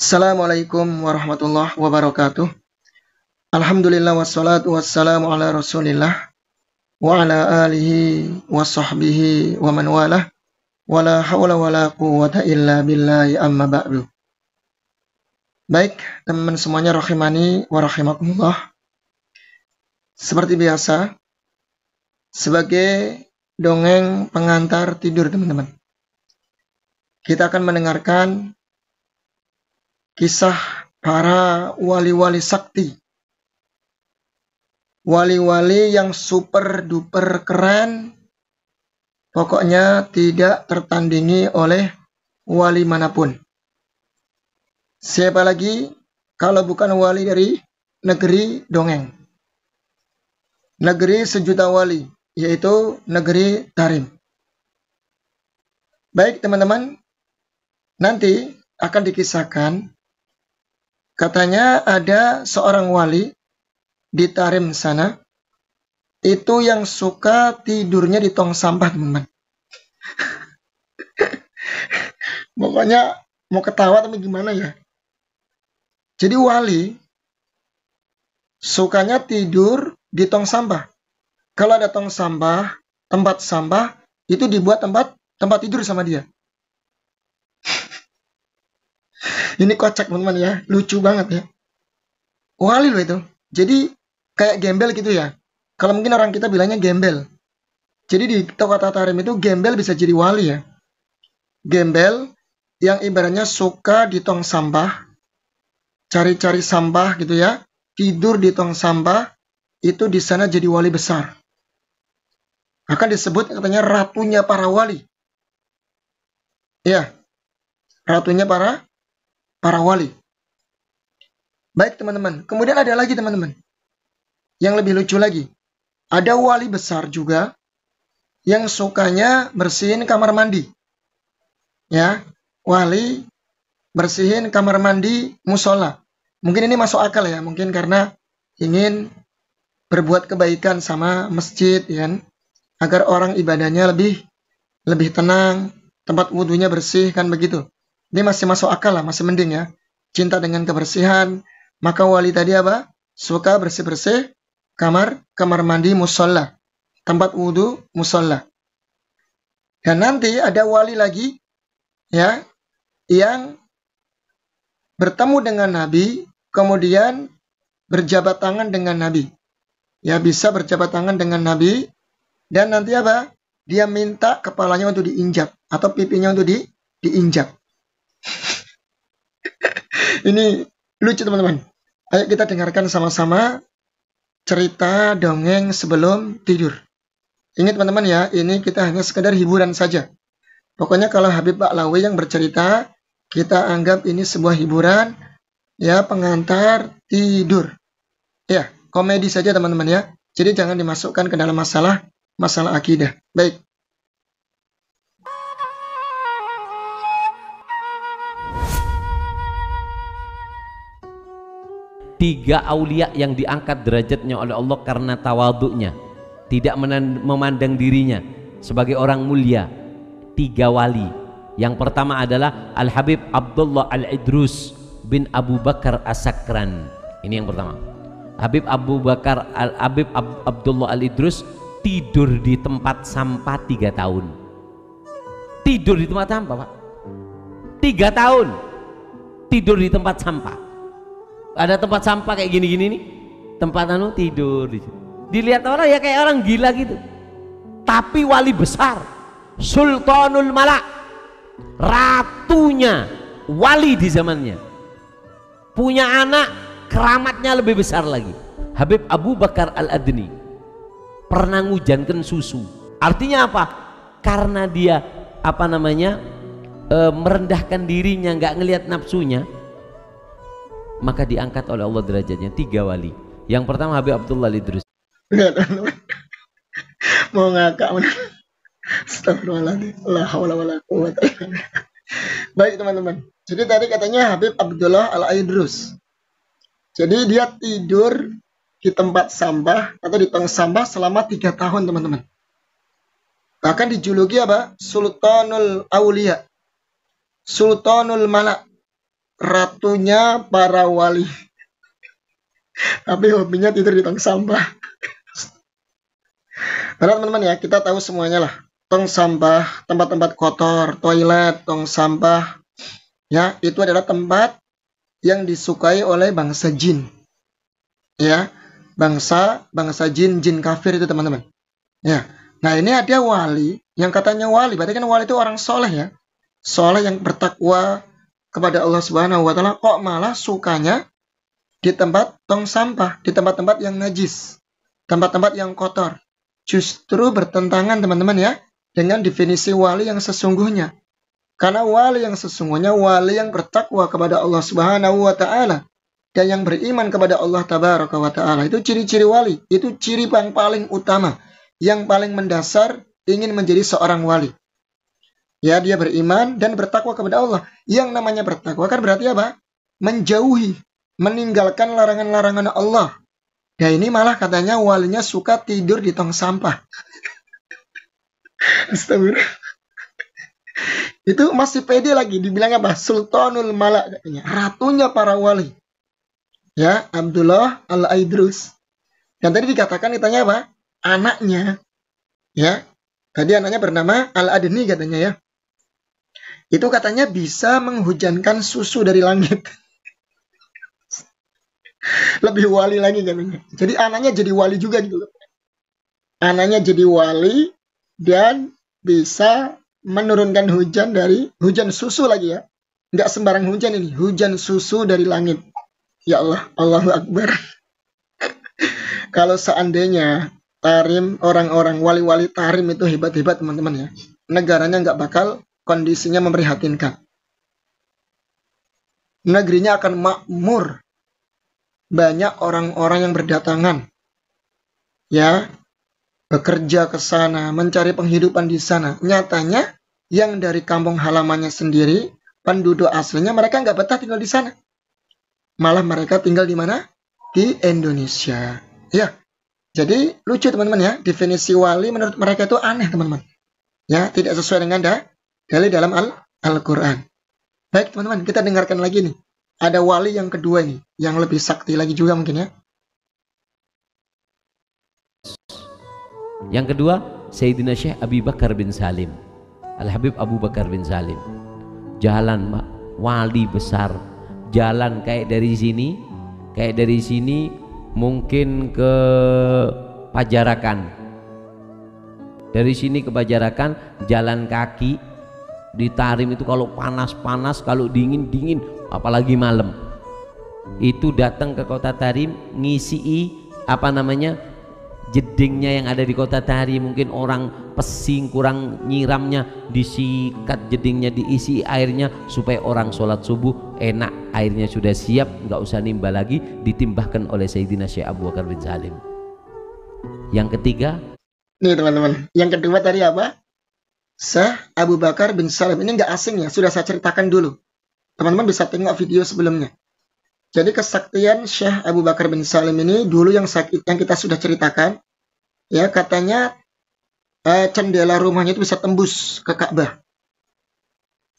Assalamualaikum warahmatullahi wabarakatuh. Alhamdulillah wassalatu wassalamu ala rasulillah wa ala alihi wa sahbihi wa man walah wa la hawla wa la quwwata illa billahi amma ba'du. Baik, teman-teman semuanya rahimani wa rahimakumullah. Seperti biasa, sebagai dongeng pengantar tidur teman-teman, kita akan mendengarkan kisah para wali-wali sakti. Wali-wali yang super duper keren, pokoknya tidak tertandingi oleh wali manapun. Siapa lagi kalau bukan wali dari negeri dongeng, negeri sejuta wali, yaitu negeri Tarim. Baik teman-teman, nanti akan dikisahkan, katanya ada seorang wali di Tarim sana, itu yang suka tidurnya di tong sampah teman-teman. Pokoknya mau ketawa tapi gimana ya. Jadi wali sukanya tidur di tong sampah. Kalau ada tong sampah, tempat sampah, itu dibuat tempat tidur sama dia. Ini kocak teman-teman ya, lucu banget ya. Wali loh itu. Jadi kayak gembel gitu ya. Kalau mungkin orang kita bilangnya gembel. Jadi di kota Tarim itu gembel bisa jadi wali ya. Gembel yang ibaratnya suka di tong sampah, cari-cari sampah gitu ya, tidur di tong sampah, itu di sana jadi wali besar. Akan disebut katanya ratunya para wali. Ya, ratunya para wali. Baik teman-teman, kemudian ada lagi teman-teman, yang lebih lucu lagi. Ada wali besar juga yang sukanya bersihin kamar mandi. Ya, wali bersihin kamar mandi musola. Mungkin ini masuk akal ya, mungkin karena ingin berbuat kebaikan sama masjid ya, agar orang ibadahnya lebih tenang, tempat wudhunya bersih kan begitu. Ini masih masuk akal lah, masih mending ya. Cinta dengan kebersihan, maka wali tadi apa? Suka bersih-bersih kamar mandi musola, tempat wudhu musola. Dan nanti ada wali lagi ya, yang bertemu dengan Nabi, kemudian berjabat tangan dengan Nabi. Ya, bisa berjabat tangan dengan Nabi, dan nanti apa? Dia minta kepalanya untuk diinjak atau pipinya untuk diinjak. Ini lucu teman-teman. Ayo kita dengarkan sama-sama cerita dongeng sebelum tidur. Ingat teman-teman ya, ini kita hanya sekedar hiburan saja. Pokoknya kalau Habib Ba'lawi yang bercerita, kita anggap ini sebuah hiburan, ya, pengantar tidur. Ya, komedi saja teman-teman ya. Jadi jangan dimasukkan ke dalam masalah akidah. Baik. Tiga aulia yang diangkat derajatnya oleh Allah karena tawaduknya, tidak memandang dirinya sebagai orang mulia. Tiga wali. Yang pertama adalah Al-Habib Abdullah Al-Idrus bin Abu Bakar As-Sakran. Ini yang pertama. Habib Abdullah Al-Idrus tidur di tempat sampah 3 tahun. Tidur di tempat sampah, Pak. 3 tahun tidur di tempat sampah. Ada tempat sampah kayak gini-gini nih, tempat tidur. Dilihat orang ya kayak orang gila gitu. Tapi wali besar, Sultanul Malak, ratunya wali di zamannya, punya anak keramatnya lebih besar lagi. Habib Abu Bakar Al-Adni pernah ngujankan susu. Artinya apa? Karena dia merendahkan dirinya, nggak ngelihat nafsunya, maka diangkat oleh Allah derajatnya. 3 wali. Yang pertama Habib Abdullah Al-Idrus. Mau ngakak. Astagfirullahaladzim. La haula wala quwwata. Baik teman-teman. Jadi tadi katanya Habib Abdullah Al-Idrus. Jadi dia tidur di tempat sampah atau di tong sampah selama 3 tahun teman-teman. Bahkan dijuluki apa? Sultanul Aulia, Sultanul Malak, ratunya para wali. Tapi hobinya tidur di tong sampah. Karena teman-teman ya, kita tahu semuanya lah. Tong sampah, tempat-tempat kotor, toilet, tong sampah, ya, itu adalah tempat yang disukai oleh bangsa jin. Ya, bangsa jin kafir itu teman-teman. Ya. Nah, ini ada wali yang katanya wali, berarti kan wali itu orang soleh ya. Soleh yang bertakwa kepada Allah Subhanahu wa taala, kok malah sukanya di tempat tong sampah, di tempat-tempat yang najis, tempat-tempat yang kotor. Justru bertentangan teman-teman ya dengan definisi wali yang sesungguhnya. Karena wali yang sesungguhnya wali yang bertakwa kepada Allah Subhanahu wa taala dan yang beriman kepada Allah Tabaraka wa taala. Itu ciri-ciri wali, itu ciri yang paling utama, yang paling mendasar ingin menjadi seorang wali. Ya, dia beriman dan bertakwa kepada Allah. Yang namanya bertakwa kan berarti apa? Menjauhi, meninggalkan larangan-larangan Allah. Ya, ini malah katanya walinya suka tidur di tong sampah. Astagfirullah. Itu masih pede lagi, dibilang apa? Sultanul Malak katanya, ratunya para wali. Ya, Abdullah Al-Aidrus. Dan tadi dikatakan ditanya apa? Anaknya. Ya. Tadi anaknya bernama Al-Adni katanya ya. Itu katanya bisa menghujankan susu dari langit. Lebih wali lagi katanya. Jadi anaknya jadi wali juga gitu. Anaknya jadi wali dan bisa menurunkan hujan dari hujan susu lagi ya. Nggak sembarang hujan ini, hujan susu dari langit. Ya Allah, Allahu Akbar. Kalau seandainya tarim, orang-orang wali-wali tarim itu hebat-hebat teman-teman ya, negaranya nggak bakal kondisinya memprihatinkan. Negerinya akan makmur. Banyak orang-orang yang berdatangan, ya, bekerja ke sana, mencari penghidupan di sana. Nyatanya, yang dari kampung halamannya sendiri, penduduk aslinya mereka nggak betah tinggal di sana. Malah mereka tinggal di mana? Di Indonesia. Ya, jadi lucu teman-teman ya. Definisi wali menurut mereka itu aneh teman-teman. Ya, tidak sesuai dengan dalil dalam Al-Quran. Baik teman-teman, kita dengarkan lagi nih. Ada wali yang kedua nih, yang lebih sakti lagi juga mungkin ya. Yang kedua, Sayyidina Syekh Abi Bakar bin Salim, Al-Habib Abu Bakar bin Salim. Jalan wali besar, jalan kayak dari sini mungkin ke Pajarakan. Dari sini ke Pajarakan jalan kaki. Di Tarim itu kalau panas-panas, kalau dingin-dingin, apalagi malam. Itu datang ke kota Tarim, ngisi jedingnya yang ada di kota Tarim. Mungkin orang pesing kurang nyiramnya, disikat jedingnya, diisi airnya supaya orang sholat subuh enak, airnya sudah siap, nggak usah nimba lagi, ditimbahkan oleh Sayyidina Syekh Abu Bakar bin Salim. Yang ketiga nih teman-teman, yang kedua tadi apa? Syekh Abu Bakar bin Salim. Ini nggak asing ya, sudah saya ceritakan dulu. Teman-teman bisa tengok video sebelumnya. Jadi kesaktian Syekh Abu Bakar bin Salim ini dulu yang kita sudah ceritakan, ya, katanya jendela rumahnya itu bisa tembus ke Ka'bah.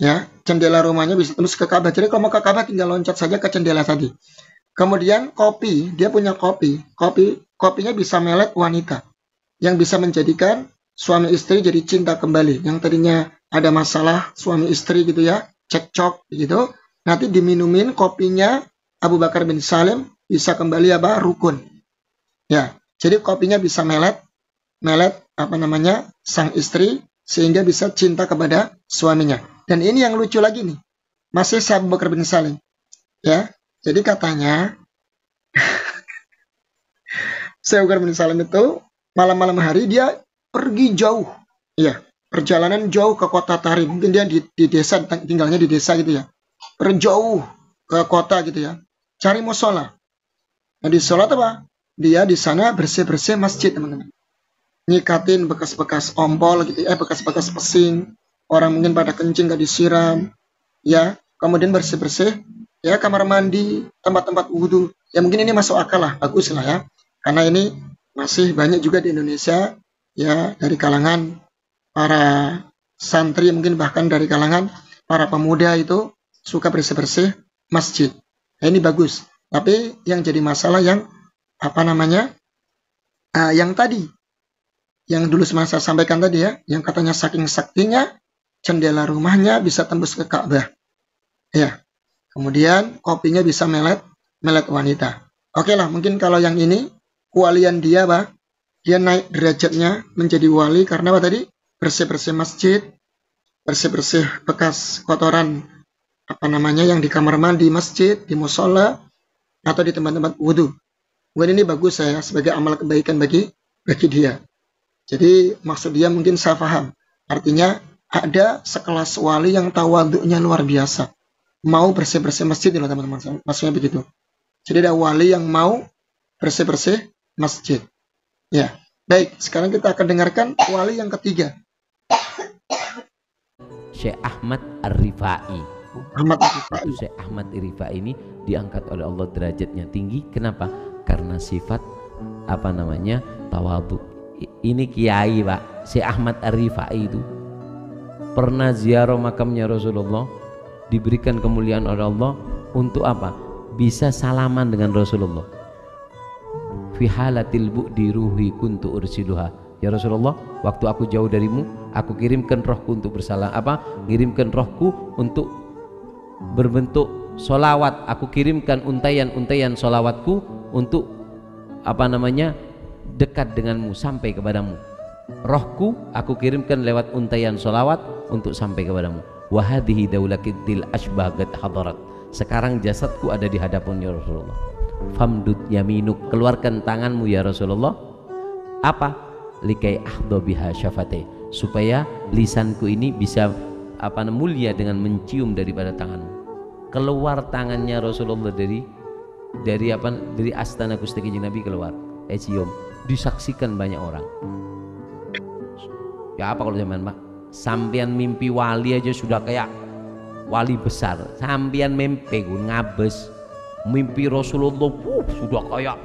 Ya, jendela rumahnya bisa tembus ke Ka'bah. Jadi kalau mau ke Ka'bah tinggal loncat saja ke jendela tadi. Kemudian kopi, dia punya kopinya bisa melet wanita yang bisa menjadikan suami istri jadi cinta kembali. Yang tadinya ada masalah suami istri gitu ya, cekcok gitu, nanti diminumin kopinya Abu Bakar bin Salim, bisa kembali rukun. Ya, jadi kopinya bisa melet sang istri sehingga bisa cinta kepada suaminya. Dan ini yang lucu lagi nih, masih Syekh Abu Bakar bin Salim. Ya, jadi katanya Syekh Abu Bakar bin Salim itu malam-malam hari dia pergi jauh, ya, perjalanan jauh ke kota Tarim. Mungkin dia di desa, tinggalnya di desa gitu ya, perjauh ke kota gitu ya, cari musola. Nah, di sholat apa? Dia di sana bersih-bersih masjid teman-teman, nyikatin bekas-bekas ompol gitu ya, bekas-bekas pesing, orang mungkin pada kencing gak disiram, ya, kemudian bersih-bersih ya kamar mandi, tempat-tempat wudhu. Ya mungkin ini masuk akal lah, bagus lah ya, karena ini masih banyak juga di Indonesia ya, dari kalangan para santri, mungkin bahkan dari kalangan para pemuda itu suka bersih-bersih masjid. Nah, ini bagus. Tapi yang jadi masalah yang yang tadi, yang dulu saya sampaikan tadi ya, yang katanya saking saktinya jendela rumahnya bisa tembus ke Ka'bah. Ya. Kemudian kopinya bisa melet wanita. Oke lah, mungkin kalau yang ini kewalian dia, Pak, dia naik derajatnya menjadi wali karena apa tadi? Bersih-bersih masjid, bersih-bersih bekas kotoran yang di kamar mandi masjid, di musola, atau di tempat-tempat wudhu. Mungkin ini bagus saya sebagai amal kebaikan bagi dia. Jadi maksud dia mungkin saya paham. Artinya ada sekelas wali yang tawaduknya luar biasa. Mau bersih-bersih masjid loh teman-teman. Maksudnya begitu. Jadi ada wali yang mau bersih-bersih masjid. Ya. Baik, sekarang kita akan dengarkan wali yang ketiga. Syekh Ahmad Ar-Rifai. Syekh Ahmad Ar-Rifai ini diangkat oleh Allah derajatnya tinggi. Kenapa? Karena sifat tawadhu. Ini kiai, Pak. Syekh Ahmad Ar-Rifai itu pernah ziarah makamnya Rasulullah, diberikan kemuliaan oleh Allah untuk apa? Bisa salaman dengan Rasulullah. Fi halatil bu'di ruhi kuntu ursiduha. Ya Rasulullah, waktu aku jauh darimu, aku kirimkan rohku untuk ngirimkan rohku untuk berbentuk solawat. Aku kirimkan untayan-untayan solawatku untuk dekat denganmu, sampai kepadamu. Rohku aku kirimkan lewat untayan solawat untuk sampai kepadamu. Wahadihi daulakitil ashbagat hadarat. Sekarang jasadku ada di hadapan ya Rasulullah. Famdud yaminuk, keluarkan tanganmu ya Rasulullah. Apa? Likai ahdo biha syafate, supaya lisanku ini bisa mulia dengan mencium daripada tanganmu. Keluar tangannya Rasulullah dari astana Gusti Kanjeng Nabi, keluar cium, disaksikan banyak orang. Ya apa kalau zaman Pak, sampean mimpi wali aja sudah kayak wali besar. Sampean mimpi ngabes mimpi Rasulullah sudah kayak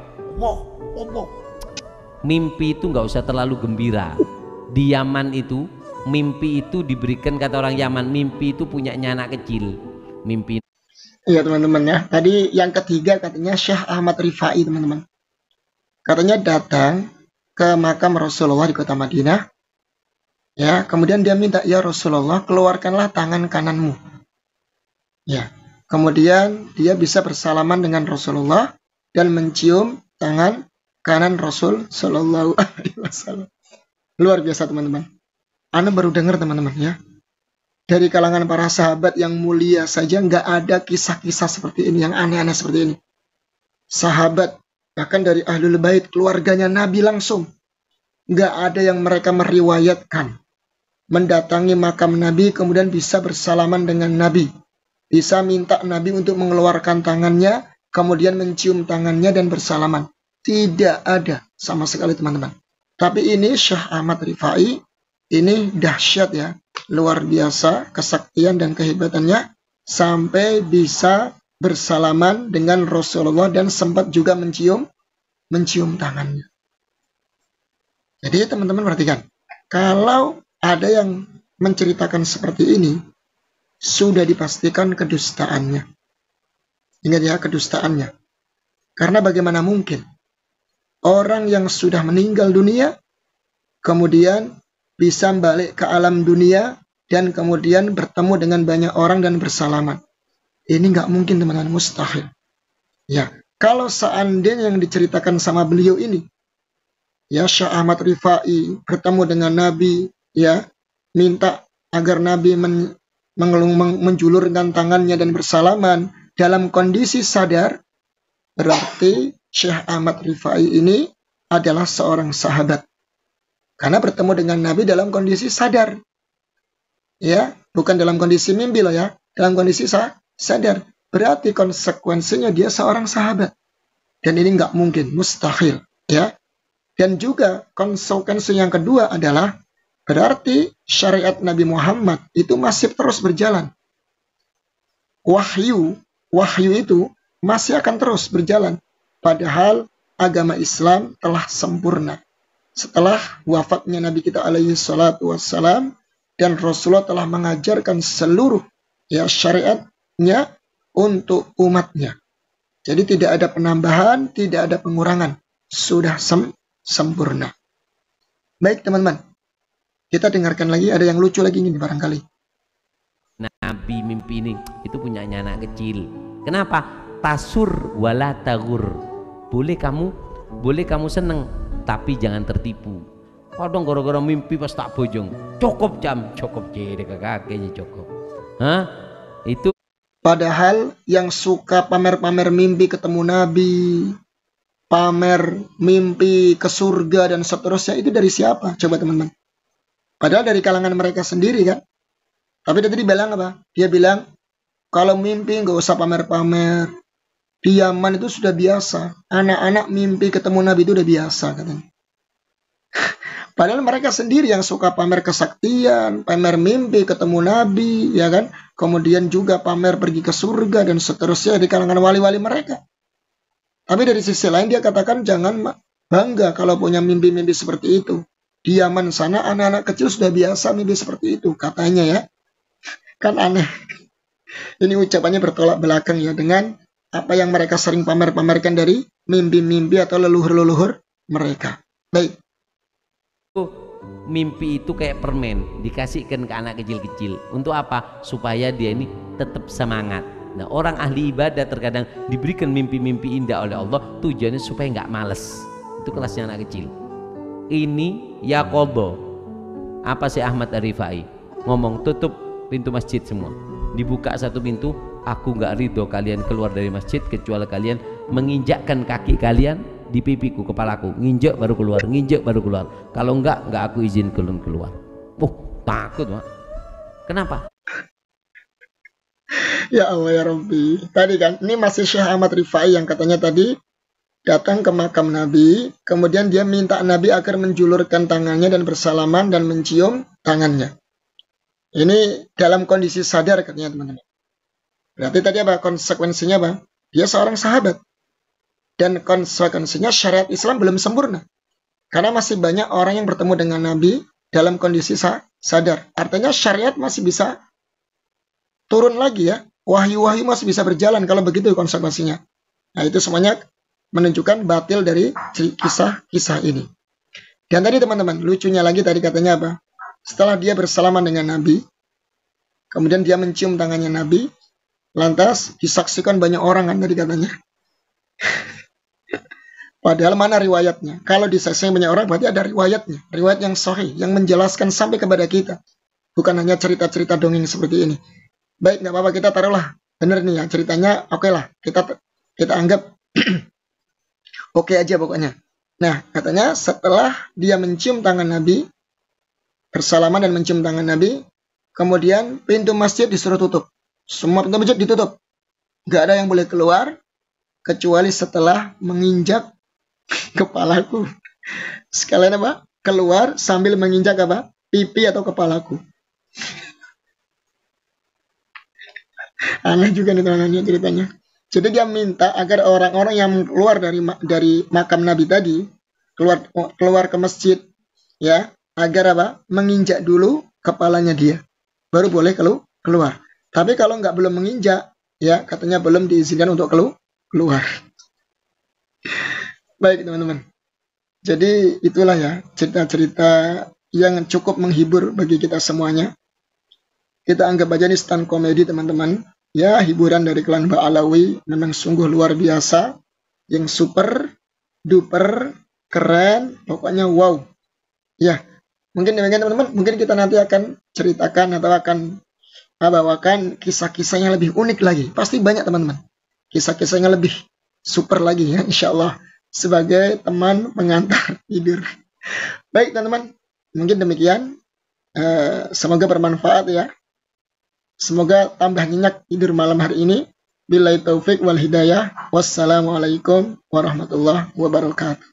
mimpi itu nggak usah terlalu gembira. Di Yaman itu mimpi itu diberikan, kata orang Yaman, mimpi itu punyanya anak kecil. Mimpi. Iya teman-teman ya. Tadi yang ketiga katanya Syekh Ahmad Rifai teman-teman. Katanya datang ke makam Rasulullah di kota Madinah. Ya, kemudian dia minta, ya Rasulullah, keluarkanlah tangan kananmu. Ya, kemudian dia bisa bersalaman dengan Rasulullah dan mencium tangan kanan Rasul Shallallahu Alaihi Wasallam. Luar biasa teman-teman. Anda baru dengar teman-teman ya. Dari kalangan para sahabat yang mulia saja nggak ada kisah-kisah seperti ini, yang aneh-aneh seperti ini. Sahabat, bahkan dari Ahlul Bait, keluarganya Nabi langsung. Nggak ada yang mereka meriwayatkan mendatangi makam Nabi kemudian bisa bersalaman dengan Nabi. Bisa minta Nabi untuk mengeluarkan tangannya, kemudian mencium tangannya dan bersalaman. Tidak ada sama sekali teman-teman. Tapi ini Syekh Ahmad Rifai, ini dahsyat ya. Luar biasa kesaktian dan kehebatannya sampai bisa bersalaman dengan Rasulullah dan sempat juga mencium tangannya. Jadi teman-teman perhatikan, kalau ada yang menceritakan seperti ini, sudah dipastikan kedustaannya. Ingat ya, kedustaannya. Karena bagaimana mungkin orang yang sudah meninggal dunia kemudian bisa balik ke alam dunia dan kemudian bertemu dengan banyak orang dan bersalaman. Ini nggak mungkin teman-teman, mustahil. Ya, kalau seandainya yang diceritakan sama beliau ini, ya Syekh Ahmad Rifai bertemu dengan Nabi, ya minta agar Nabi menjulurkan tangannya dan bersalaman dalam kondisi sadar, berarti Syekh Ahmad Rifai ini adalah seorang sahabat. Karena bertemu dengan Nabi dalam kondisi sadar. Ya, bukan dalam kondisi mimpi loh ya, dalam kondisi sadar. Berarti konsekuensinya dia seorang sahabat. Dan ini nggak mungkin, mustahil, ya. Dan juga konsekuensi yang kedua adalah berarti syariat Nabi Muhammad itu masih terus berjalan. Wahyu itu masih akan terus berjalan. Padahal agama Islam telah sempurna. Setelah wafatnya Nabi kita alaihi salatu wassalam dan Rasulullah telah mengajarkan seluruh ya syariatnya untuk umatnya. Jadi tidak ada penambahan, tidak ada pengurangan. Sudah sempurna. Baik teman-teman, kita dengarkan lagi, ada yang lucu lagi ini barangkali. Nabi mimpi ini itu punyanya anak kecil. Kenapa? Tasur wala tagur. Boleh kamu seneng, tapi jangan tertipu. Kadang gara-gara mimpi pas tak bojong, cukup jadi kakeknya cukup. Itu padahal yang suka pamer-pamer mimpi ketemu Nabi, pamer mimpi ke surga dan seterusnya, itu dari siapa? Coba teman-teman. Padahal dari kalangan mereka sendiri kan. Tapi dia tadi bilang apa? Dia bilang, kalau mimpi nggak usah pamer-pamer. Di Yaman itu sudah biasa. Anak-anak mimpi ketemu Nabi itu udah biasa katanya. Padahal mereka sendiri yang suka pamer kesaktian, pamer mimpi ketemu Nabi, ya kan? Kemudian juga pamer pergi ke surga dan seterusnya di kalangan wali-wali mereka. Tapi dari sisi lain dia katakan jangan bangga kalau punya mimpi-mimpi seperti itu. Di Yaman sana anak-anak kecil sudah biasa mimpi seperti itu, katanya ya. Kan aneh. Ini ucapannya bertolak belakang ya dengan apa yang mereka sering pamer-pamerkan dari mimpi-mimpi atau leluhur-leluhur mereka. Baik. Mimpi itu kayak permen dikasihkan ke anak kecil-kecil. Untuk apa? Supaya dia ini tetap semangat. Nah, orang ahli ibadah terkadang diberikan mimpi-mimpi indah oleh Allah, tujuannya supaya nggak males. Itu kelasnya anak kecil. Ini ya qadha. Apa sih Ahmad Ar-Rifai ngomong, tutup pintu masjid semua, dibuka satu pintu. Aku nggak ridho kalian keluar dari masjid kecuali kalian menginjakkan kaki kalian di pipiku, kepalaku, nginjek baru keluar, nginjek baru keluar. Kalau enggak aku izin kalian keluar. Takut Mak. Kenapa? Ya Allah ya Rabbi. Tadi kan ini masih Syekh Ahmad Rifai yang katanya tadi datang ke makam Nabi, kemudian dia minta Nabi agar menjulurkan tangannya dan bersalaman dan mencium tangannya. Ini dalam kondisi sadar katanya teman-teman. Berarti tadi apa? Konsekuensinya apa? Dia seorang sahabat. Dan konsekuensinya syariat Islam belum sempurna. Karena masih banyak orang yang bertemu dengan Nabi dalam kondisi sadar. Artinya syariat masih bisa turun lagi ya. Wahyu-wahyu masih bisa berjalan kalau begitu konsekuensinya. Nah itu semuanya menunjukkan batil dari kisah-kisah ini. Dan tadi teman-teman, lucunya lagi tadi katanya apa? Setelah dia bersalaman dengan Nabi, kemudian dia mencium tangannya Nabi, lantas disaksikan banyak orang kan tadi katanya. Padahal mana riwayatnya? Kalau disaksikan banyak orang berarti ada riwayatnya. Riwayat yang sahih, yang menjelaskan sampai kepada kita. Bukan hanya cerita-cerita dongeng seperti ini. Baik, nggak apa-apa, kita taruhlah. Bener nih ya, ceritanya oke lah. Kita anggap oke aja pokoknya. Nah, katanya setelah dia mencium tangan Nabi, bersalaman dan mencium tangan Nabi, kemudian pintu masjid disuruh tutup. Semua pintu masjid ditutup. Nggak ada yang boleh keluar, kecuali setelah menginjak kepalaku. Sekalian apa? Keluar sambil menginjak apa? Pipi atau kepalaku. Aneh juga nih teman-teman ceritanya. Jadi dia minta agar orang-orang yang keluar dari makam Nabi tadi, keluar ke masjid, ya, agar apa? Menginjak dulu kepalanya dia, baru boleh keluar. Tapi kalau belum menginjak, ya, katanya belum diizinkan untuk keluar. Baik teman-teman. Jadi itulah ya cerita-cerita yang cukup menghibur bagi kita semuanya. Kita anggap aja ini stand komedi teman-teman. Ya, hiburan dari klan Ba'alawi memang sungguh luar biasa. Yang super, duper, keren, pokoknya wow. Ya, mungkin demikian teman-teman. Mungkin kita nanti akan ceritakan atau akan bawakan kisah-kisah yang lebih unik lagi. Pasti banyak teman-teman. Kisah-kisahnya lebih super lagi ya, insya Allah. Sebagai teman pengantar tidur. Baik teman-teman, mungkin demikian. Semoga bermanfaat ya. Semoga tambah nyenyak tidur malam hari ini. Billahi taufik wal hidayah. Wassalamualaikum warahmatullahi wabarakatuh.